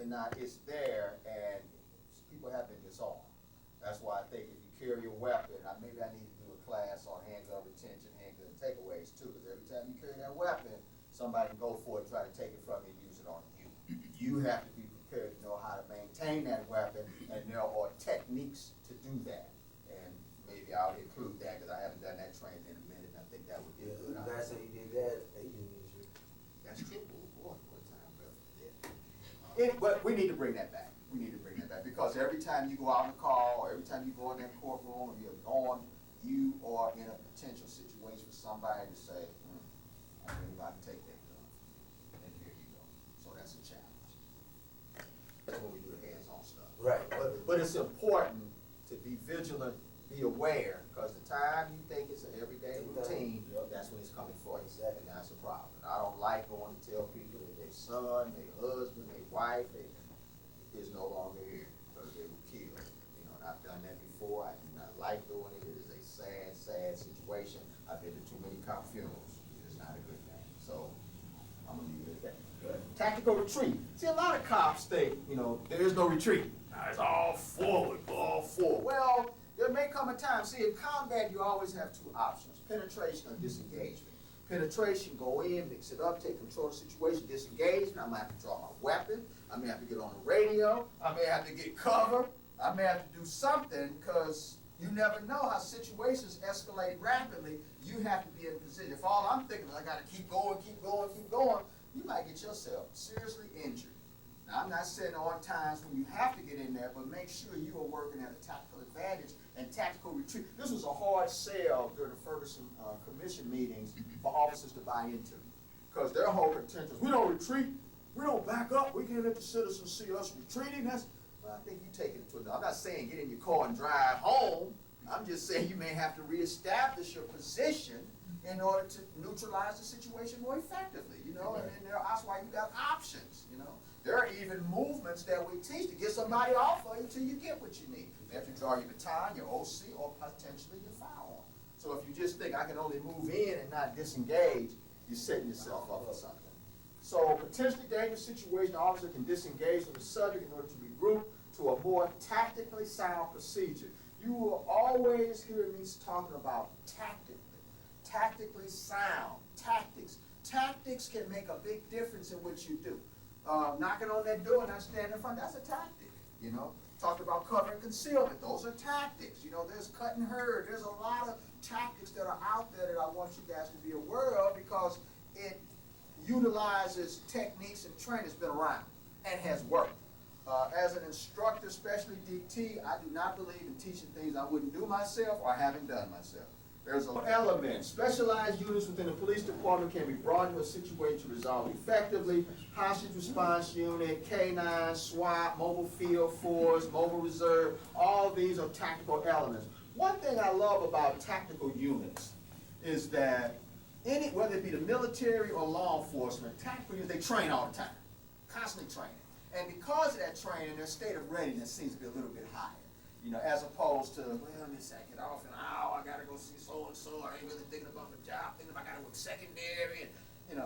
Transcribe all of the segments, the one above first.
or not, it's there, and people have been disarmed. That's why I think if you carry a weapon, maybe I need to do a class on handgun retention, handgun takeaways too, because every time you carry that weapon, somebody can go for it, try to take it from you and use it on you. You have to be prepared to know how to maintain that weapon, and there are techniques to do that. And maybe I'll include that, because I haven't done that training in a minute, and I think that would be a good idea. Last time you did that, they did it. That's true. Boy, one time, brother. Yeah. But we need to bring that back. We need to bring that back, because every time you go out in the car, or every time you go in that courtroom, and you're gone, you are in a potential situation for somebody to say, I'm really about to take that gun. And here you go. So that's a challenge. That's when we do the hands-on stuff. Right. But it's important to be vigilant, be aware, because the time you think it's an everyday routine, that's when it's coming for you. And that's a problem. I don't like going to tell people that their son, their husband, their wife, is no longer here because they were killed. And I've done that before. I do not like doing it. It is a sad, sad situation. I've been to too many cop funerals. It's not a good thing. So I'm gonna leave it at that. Good. Tactical retreat. See, a lot of cops think, there is no retreat. It's all forward, all forward. Well, there may come a time. See, in combat, you always have two options: penetration or disengagement. Penetration, go in, mix it up, take control of the situation. Disengagement, I might have to draw my weapon. I may have to get on the radio. I may have to get cover. I may have to do something, because you never know how situations escalate rapidly. You have to be in position. If all I'm thinking is I got to keep going, you might get yourself seriously injured. Now, I'm not saying on times when you have to get in there, but make sure you are working at a tactical advantage and tactical retreat. This was a hard sell during the Ferguson Commission meetings for officers to buy into, because their whole contention is, we don't retreat, we don't back up, we can't let the citizens see us retreating. Well, I think you take it to another. I'm not saying get in your car and drive home. I'm just saying you may have to reestablish your position in order to neutralize the situation more effectively, and then that's why you got options, There are even movements that we teach to get somebody off of you until you get what you need. You have to draw your baton, your OC, or potentially your firearm. So if you just think I can only move in and not disengage, you're setting yourself up for something. So potentially dangerous situation, the officer can disengage from the subject in order to regroup to a more tactically sound procedure. You will always hear me talking about tactically sound, tactics. Tactics can make a big difference in what you do. Knocking on that door and not standing in front, that's a tactic, Talked about cover and concealment, those are tactics. There's cut and herd. There's a lot of tactics that are out there that I want you guys to be aware of, because it utilizes techniques and training that's been around and has worked. As an instructor, especially DT, I do not believe in teaching things I wouldn't do myself or haven't done myself. There's an element. Specialized units within the police department can be brought into a situation to resolve effectively. Hostage response unit, K9, SWAT, mobile field force, mobile reserve, all these are tactical elements. One thing I love about tactical units is that whether it be the military or law enforcement, tactical units, they train all the time, constantly training. And because of that training, their state of readiness seems to be a little bit higher. As opposed to, well, Miss I get off and I gotta go see so-and-so, I ain't really thinking about the job, thinking about I gotta work secondary, and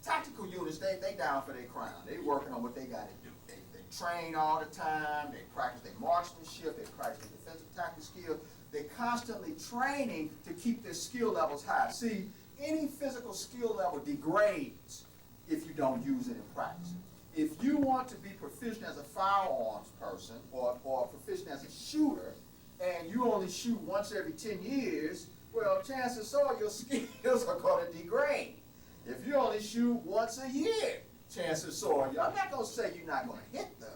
tactical units, they down for their crown. They working on what they gotta do. They train all the time, they practice their marksmanship, they practice their defensive tactical skills. They're constantly training to keep their skill levels high. See, any physical skill level degrades if you don't use it in practice. If you want to be proficient as a firearms person or proficient as a shooter, and you only shoot once every 10 years, well, chances are your skills are going to degrade. If you only shoot once a year, chances are, I'm not going to say you're not going to hit the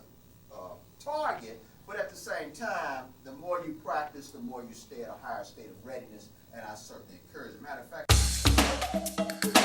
target, but at the same time, the more you practice, the more you stay at a higher state of readiness, and I certainly encourage it. Matter of fact,